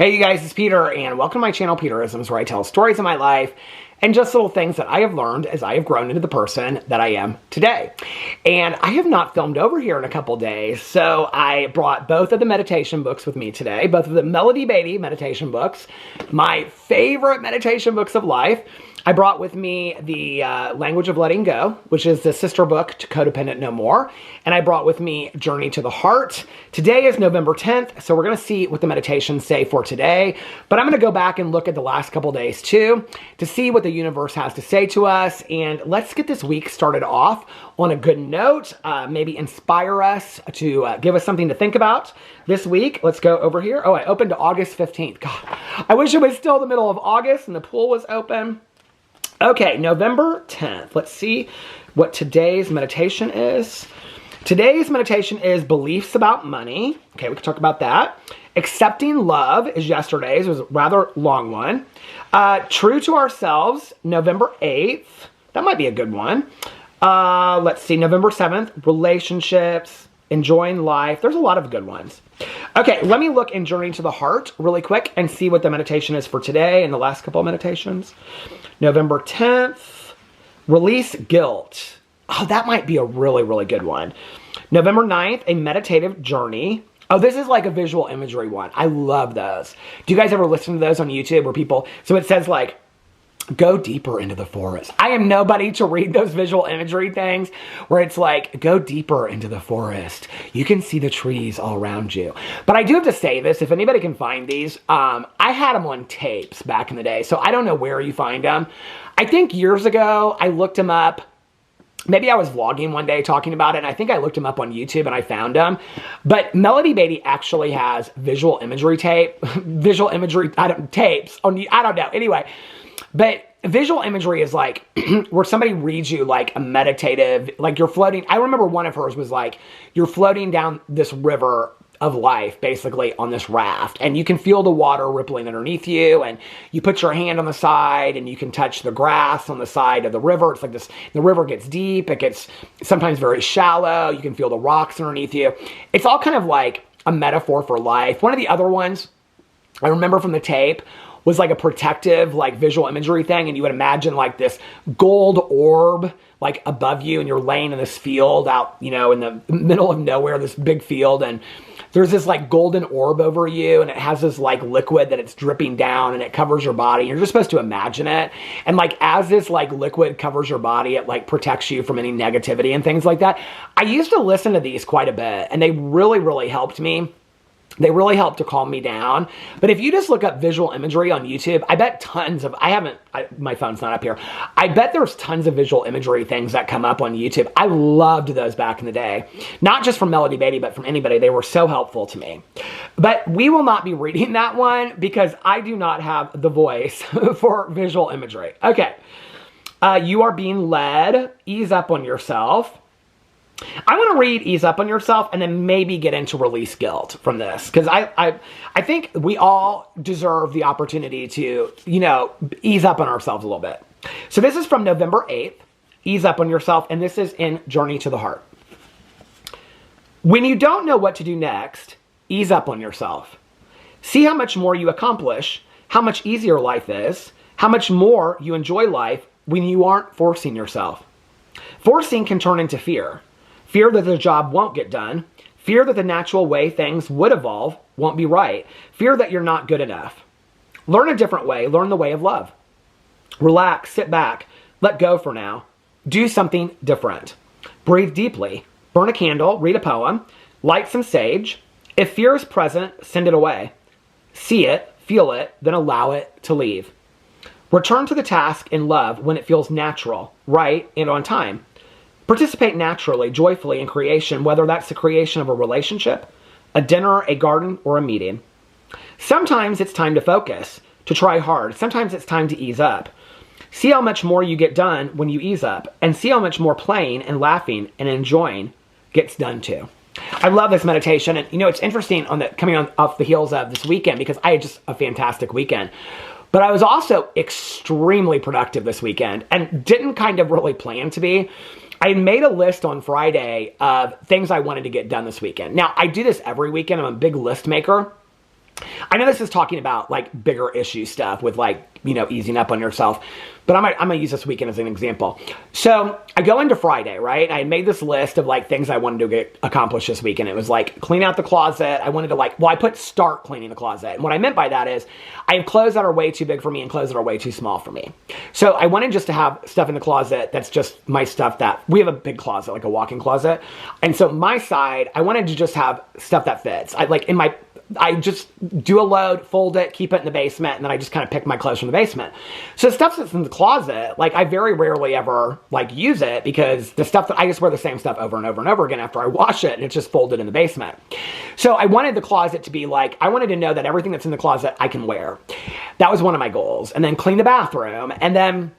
Hey you guys, it's Peter, and welcome to my channel, Peterisms, where I tell stories of my life and just little things that I have learned as I have grown into the person that I am today. And I have not filmed over here in a couple days, so I brought both of the meditation books with me today, both of the Melody Beatty meditation books, my favorite meditation books of life. I brought with me the Language of Letting Go, which is the sister book to Codependent No More. And I brought with me Journey to the Heart. Today is November 10th, so we're going to see what the meditations say for today. But I'm going to go back and look at the last couple days too, to see what the universe has to say to us. And let's get this week started off on a good note, maybe inspire us to give us something to think about this week. Let's go over here. Oh, I opened to August 15th. God, I wish it was still the middle of August and the pool was open. Okay, November 10th. Let's see what today's meditation is. Today's meditation is beliefs about money. Okay, we can talk about that. Accepting love is yesterday's. It was a rather long one. True to ourselves, November 8th. That might be a good one. Let's see, November 7th. Relationships, enjoying life. There's a lot of good ones. Okay, let me look in Journey to the Heart really quick and see what the meditation is for today and the last couple of meditations. November 10th, release guilt. Oh, that might be a really, really good one. November 9th, a meditative journey. Oh, this is like a visual imagery one. I love those. Do you guys ever listen to those on YouTube where people, so it says like, go deeper into the forest. I am nobody to read those visual imagery things where it's like, go deeper into the forest. You can see the trees all around you. But I do have to say this, if anybody can find these, I had them on tapes back in the day, so I don't know where you find them. I think years ago, I looked them up. Maybe I was vlogging one day talking about it, and I think I looked them up on YouTube and I found them. But Melody Beatty actually has visual imagery tapes on, I don't know. Anyway, but visual imagery is like where somebody reads you like a meditative, like you're floating. I remember one of hers was like, you're floating down this river of life, basically on this raft, and you can feel the water rippling underneath you, and you put your hand on the side and you can touch the grass on the side of the river. It's like this, the river gets deep. It gets sometimes very shallow. You can feel the rocks underneath you. It's all kind of like a metaphor for life. One of the other ones I remember from the tape was like a protective, like visual imagery thing. And you would imagine like this gold orb, like above you, and you're laying in this field out, you know, in the middle of nowhere, this big field. And there's this like golden orb over you, and it has this like liquid that it's dripping down, and it covers your body. You're just supposed to imagine it. And like, as this like liquid covers your body, it like protects you from any negativity and things like that. I used to listen to these quite a bit, and they really, really helped me. They really help to calm me down. But if you just look up visual imagery on YouTube, I bet tons of, my phone's not up here. I bet there's tons of visual imagery things that come up on YouTube. I loved those back in the day. Not just from Melody Beatty, but from anybody. They were so helpful to me. But we will not be reading that one because I do not have the voice for visual imagery. Okay. You are being led. Ease up on yourself. I want to read Ease Up on Yourself and then maybe get into Release Guilt from this. Because I think we all deserve the opportunity to, you know, ease up on ourselves a little bit. So this is from November 8th, Ease Up on Yourself, and this is in Journey to the Heart. When you don't know what to do next, ease up on yourself. See how much more you accomplish, how much easier life is, how much more you enjoy life when you aren't forcing yourself. Forcing can turn into fear. Fear that the job won't get done. Fear that the natural way things would evolve won't be right. Fear that you're not good enough. Learn a different way. Learn the way of love. Relax, sit back, let go for now. Do something different. Breathe deeply. Burn a candle, read a poem, light some sage. If fear is present, send it away. See it, feel it, then allow it to leave. Return to the task in love when it feels natural, right, and on time. Participate naturally, joyfully in creation, whether that's the creation of a relationship, a dinner, a garden, or a meeting. Sometimes it's time to focus, to try hard. Sometimes it's time to ease up. See how much more you get done when you ease up, and see how much more playing and laughing and enjoying gets done too. I love this meditation, and you know, it's interesting coming off the heels of this weekend because I had just a fantastic weekend. But I was also extremely productive this weekend and didn't kind of really plan to be. I made a list on Friday of things I wanted to get done this weekend. Now, I do this every weekend. I'm a big list maker. I know this is talking about like bigger issue stuff with like, you know, easing up on yourself, but I'm going to use this weekend as an example. So I go into Friday, right? I made this list of like things I wanted to get accomplished this weekend. It was like clean out the closet. I wanted to like, well, I put start cleaning the closet. And what I meant by that is I have clothes that are way too big for me and clothes that are way too small for me. So I wanted just to have stuff in the closet that's just my stuff that, we have a big closet, like a walk-in closet. And so my side, I wanted to just have stuff that fits. I just do a load, fold it, keep it in the basement, and then I just kind of pick my clothes from the basement. So the stuff that's in the closet, like I very rarely ever like use it because the stuff that I just wear the same stuff over and over and over again after I wash it, and it's just folded in the basement. So I wanted the closet to be like, I wanted to know that everything that's in the closet I can wear. That was one of my goals. And then clean the bathroom, and then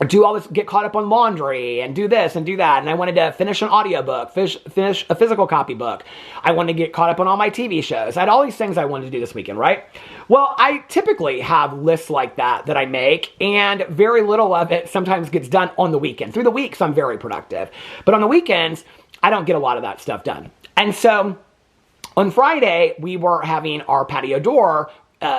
do all this, get caught up on laundry and do this and do that. And I wanted to finish an audiobook, finish a physical copy book. I wanted to get caught up on all my TV shows. I had all these things I wanted to do this weekend, right? Well, I typically have lists like that I make, and very little of it sometimes gets done on the weekend. Through the weeks, I'm very productive. But on the weekends, I don't get a lot of that stuff done. And so on Friday, we were having our patio door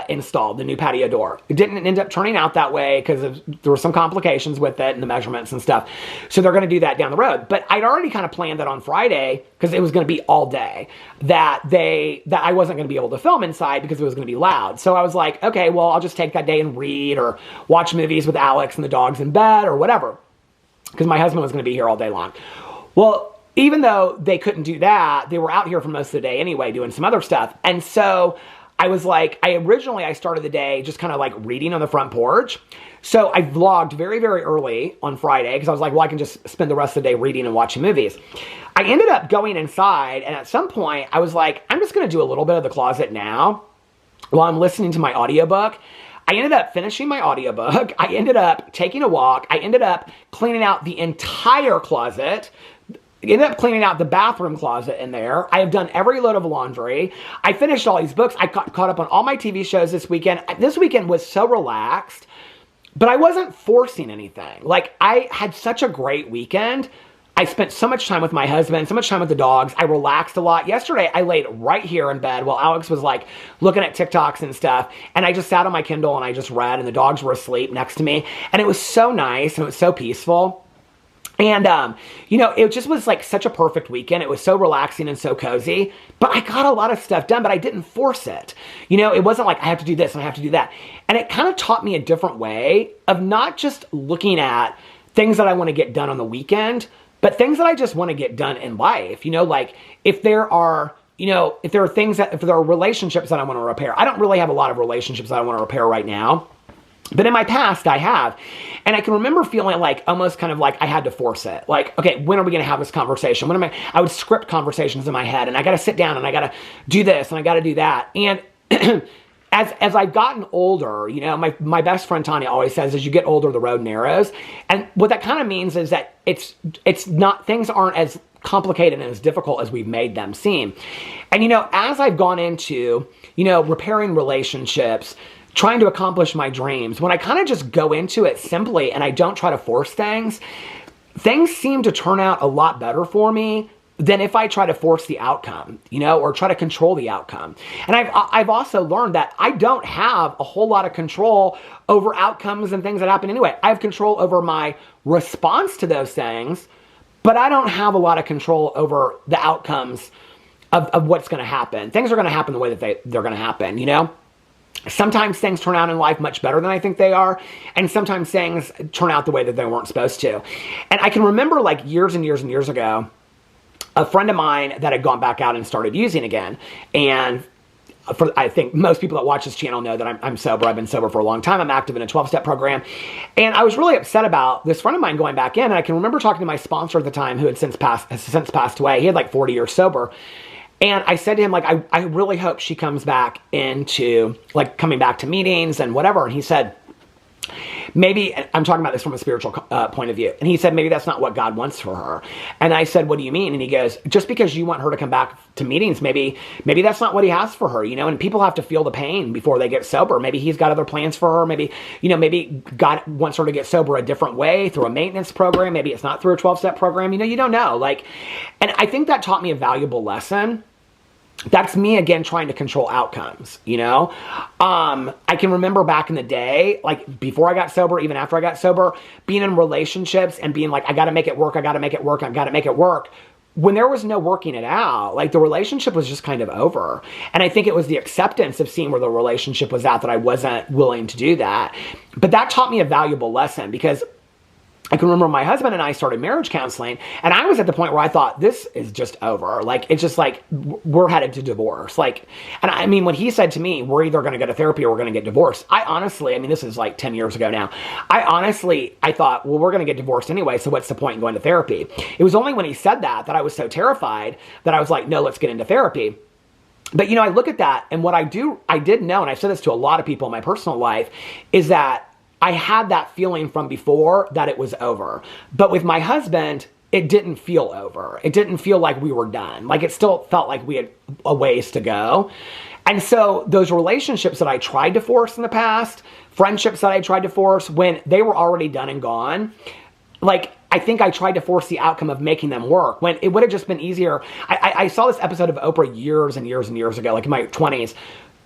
installed, the new patio door. It didn't end up turning out that way because there were some complications with it and the measurements and stuff. So they're going to do that down the road. But I'd already kind of planned that on Friday, because it was going to be all day, that I wasn't going to be able to film inside because it was going to be loud. So I was like, okay, well, I'll just take that day and read or watch movies with Alex and the dogs in bed or whatever, because my husband was going to be here all day long. Well, even though they couldn't do that, they were out here for most of the day anyway, doing some other stuff. And so I was like, I started the day just kind of like reading on the front porch. So I vlogged very, very early on Friday because I was like, well, I can just spend the rest of the day reading and watching movies. I ended up going inside, and at some point I was like, I'm just going to do a little bit of the closet now while I'm listening to my audiobook. I ended up finishing my audiobook. I ended up taking a walk. I ended up cleaning out the entire closet. Ended up cleaning out the bathroom closet in there. I have done every load of laundry. I finished all these books. I caught up on all my TV shows this weekend. This weekend was so relaxed, but I wasn't forcing anything. Like, I had such a great weekend. I spent so much time with my husband, so much time with the dogs. I relaxed a lot. Yesterday, I laid right here in bed while Alex was like looking at TikToks and stuff. And I just sat on my Kindle and I just read, and the dogs were asleep next to me. And it was so nice and it was so peaceful. And, you know, it just was like such a perfect weekend. It was so relaxing and so cozy, but I got a lot of stuff done, but I didn't force it. You know, it wasn't like I have to do this and I have to do that. And it kind of taught me a different way of not just looking at things that I want to get done on the weekend, but things that I just want to get done in life. You know, like if there are relationships that I want to repair. I don't really have a lot of relationships that I want to repair right now. But in my past, I have. And I can remember feeling like almost kind of like I had to force it. Like, okay, when are we going to have this conversation? I would script conversations in my head, and I got to sit down and I got to do this and I got to do that. And as I've gotten older, you know, my best friend Tanya always says, as you get older, the road narrows. And what that kind of means is that things aren't as complicated and as difficult as we've made them seem. And, you know, as I've gone into, you know, repairing relationships, trying to accomplish my dreams, when I kind of just go into it simply and I don't try to force things seem to turn out a lot better for me than if I try to force the outcome, you know, or try to control the outcome. And I've also learned that I don't have a whole lot of control over outcomes and things that happen anyway. I have control over my response to those things, but I don't have a lot of control over the outcomes of what's going to happen. Things are going to happen the way that they're going to happen, you know? Sometimes things turn out in life much better than I think they are, and sometimes things turn out the way that they weren't supposed to. And I can remember like years and years and years ago, a friend of mine that had gone back out and started using again. And I think most people that watch this channel know that I'm sober. I've been sober for a long time. I'm active in a 12-step program. And I was really upset about this friend of mine going back in. And I can remember talking to my sponsor at the time, who had since passed away. He had like 40 years sober. And I said to him, like, I really hope she comes back into, like, coming back to meetings and whatever. And he said, maybe, I'm talking about this from a spiritual point of view. And he said, maybe that's not what God wants for her. And I said, what do you mean? And he goes, just because you want her to come back to meetings, maybe that's not what he has for her, you know? And people have to feel the pain before they get sober. Maybe he's got other plans for her. Maybe, you know, maybe God wants her to get sober a different way, through a maintenance program. Maybe it's not through a 12-step program. You know, you don't know. Like, and I think that taught me a valuable lesson. that's me again trying to control outcomes, you know? I can remember back in the day, like before I got sober, even after I got sober, being in relationships and being like, I gotta make it work, I gotta make it work, I gotta make it work. When there was no working it out, like the relationship was just kind of over. And I think it was the acceptance of seeing where the relationship was at that I wasn't willing to do that. But that taught me a valuable lesson, because I can remember my husband and I started marriage counseling, and I was at the point where I thought, this is just over. Like, it's just like, we're headed to divorce. Like, and I mean, when he said to me, we're either going to go to therapy or we're going to get divorced, I honestly, I mean, this is like 10 years ago now. I thought, well, we're going to get divorced anyway, so what's the point in going to therapy? It was only when he said that I was so terrified that I was like, no, let's get into therapy. But, you know, I look at that, and what I did know, and I've said this to a lot of people in my personal life, is that I had that feeling from before that it was over. But with my husband, it didn't feel over. It didn't feel like we were done. Like, it still felt like we had a ways to go. And so those relationships that I tried to force in the past, friendships that I tried to force when they were already done and gone, like, I think I tried to force the outcome of making them work when it would have just been easier. I saw this episode of Oprah years and years and years ago, like in my 20s.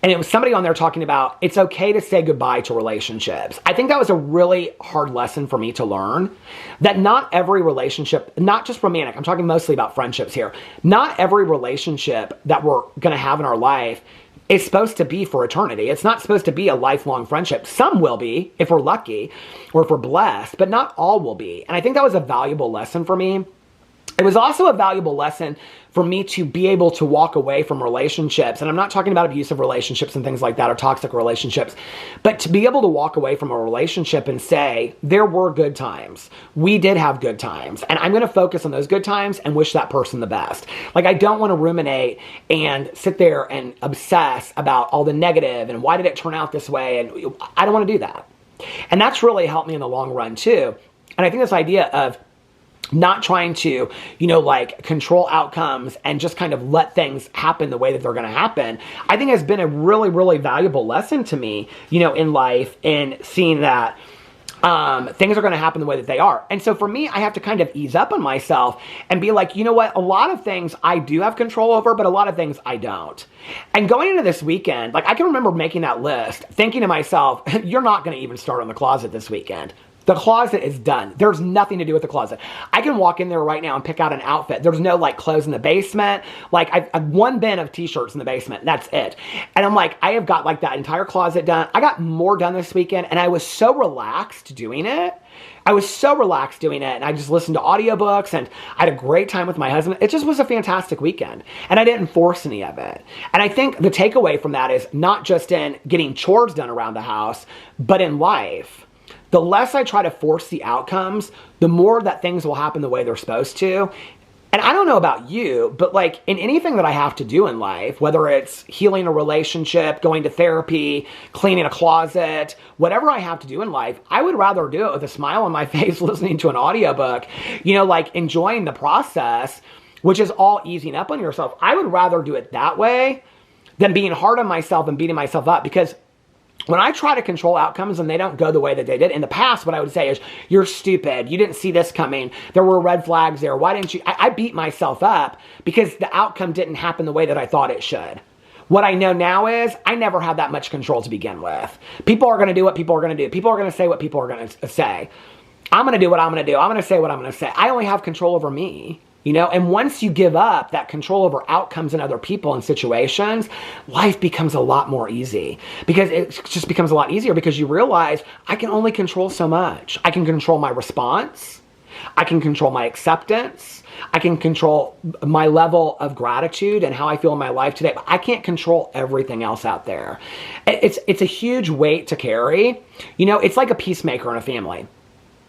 And it was somebody on there talking about it's okay to say goodbye to relationships. I think that was a really hard lesson for me to learn, that not every relationship, not just romantic, I'm talking mostly about friendships here. Not every relationship that we're going to have in our life is supposed to be for eternity. It's not supposed to be a lifelong friendship. Some will be if we're lucky or if we're blessed, but not all will be. And I think that was a valuable lesson for me. It was also a valuable lesson for me to be able to walk away from relationships. And I'm not talking about abusive relationships and things like that or toxic relationships, but to be able to walk away from a relationship and say, there were good times. We did have good times. And I'm going to focus on those good times and wish that person the best. Like, I don't want to ruminate and sit there and obsess about all the negative and why did it turn out this way? And I don't want to do that. And that's really helped me in the long run too. And I think this idea of not trying to, you know, like control outcomes and just kind of let things happen the way that they're going to happen, I think has been a really, really valuable lesson to me, you know, in life, and seeing that things are going to happen the way that they are. And so for me, I have to kind of ease up on myself and be like, you know what, a lot of things I do have control over, but a lot of things I don't. And going into this weekend, like, I can remember making that list, thinking to myself, you're not going to even start on the closet this weekend. The closet is done. There's nothing to do with the closet. I can walk in there right now and pick out an outfit. There's no like clothes in the basement. Like, I've one bin of t-shirts in the basement. That's it. And I'm like, I have got like that entire closet done. I got more done this weekend, and I was so relaxed doing it. And I just listened to audiobooks, and I had a great time with my husband. It just was a fantastic weekend, and I didn't force any of it. And I think the takeaway from that is not just in getting chores done around the house, but in life. The less I try to force the outcomes, the more that things will happen the way they're supposed to. And I don't know about you, but like in anything that I have to do in life, whether it's healing a relationship, going to therapy, cleaning a closet, whatever I have to do in life, I would rather do it with a smile on my face, listening to an audiobook, you know, like enjoying the process, which is all easing up on yourself. I would rather do it that way than being hard on myself and beating myself up, because when I try to control outcomes and they don't go the way that they did, in the past, what I would say is, you're stupid. You didn't see this coming. There were red flags there. Why didn't you? I beat myself up because the outcome didn't happen the way that I thought it should. What I know now is I never had that much control to begin with. People are going to do what people are going to do. People are going to say what people are going to say. I'm going to do what I'm going to do. I'm going to say what I'm going to say. I only have control over me. You know, and once you give up that control over outcomes and other people and situations, life becomes a lot more easy, because it just becomes a lot easier because you realize I can only control so much. I can control my response. I can control my acceptance. I can control my level of gratitude and how I feel in my life today, but I can't control everything else out there. It's a huge weight to carry. You know, it's like a peacemaker in a family.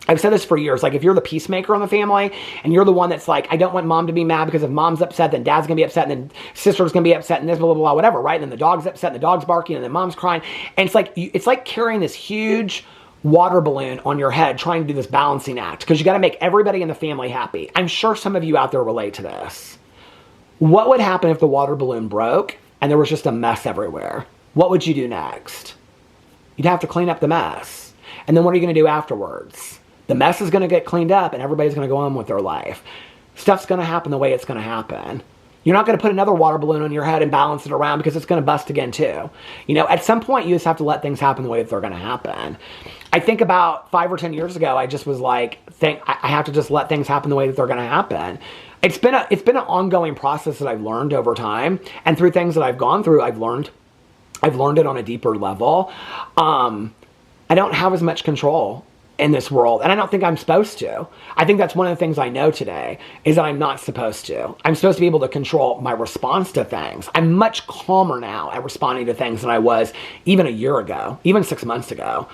I've said this for years, like if you're the peacemaker in the family and you're the one that's like, I don't want mom to be mad, because if mom's upset, then dad's gonna be upset, and then sister's gonna be upset, and this, blah, blah, blah, whatever, right? And then the dog's upset, and the dog's barking, and then mom's crying. And it's like carrying this huge water balloon on your head, trying to do this balancing act, because you gotta make everybody in the family happy. I'm sure some of you out there relate to this. What would happen if the water balloon broke and there was just a mess everywhere? What would you do next? You'd have to clean up the mess. And then what are you gonna do afterwards? The mess is going to get cleaned up and everybody's going to go on with their life. Stuff's going to happen the way it's going to happen. You're not going to put another water balloon on your head and balance it around because it's going to bust again too. You know, at some point you just have to let things happen the way that they're going to happen. I think about 5 or 10 years ago, I just was like, I have to just let things happen the way that they're going to happen. It's been an ongoing process that I've learned over time, and through things that I've gone through, I've learned it on a deeper level. I don't have as much control in this world, and I don't think I'm supposed to. I think that's one of the things I know today, is that I'm not supposed to. I'm supposed to be able to control my response to things. I'm much calmer now at responding to things than I was even a year ago, even 6 months ago.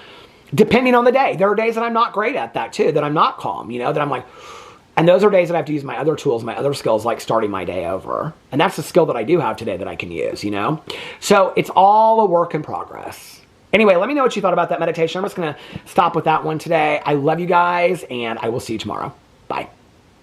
Depending on the day. There are days that I'm not great at that too, that I'm not calm, you know, that I'm like, and those are days that I have to use my other tools, my other skills, like starting my day over. And that's the skill that I do have today that I can use, you know? So it's all a work in progress. Anyway, let me know what you thought about that meditation. I'm just going to stop with that one today. I love you guys, and I will see you tomorrow. Bye.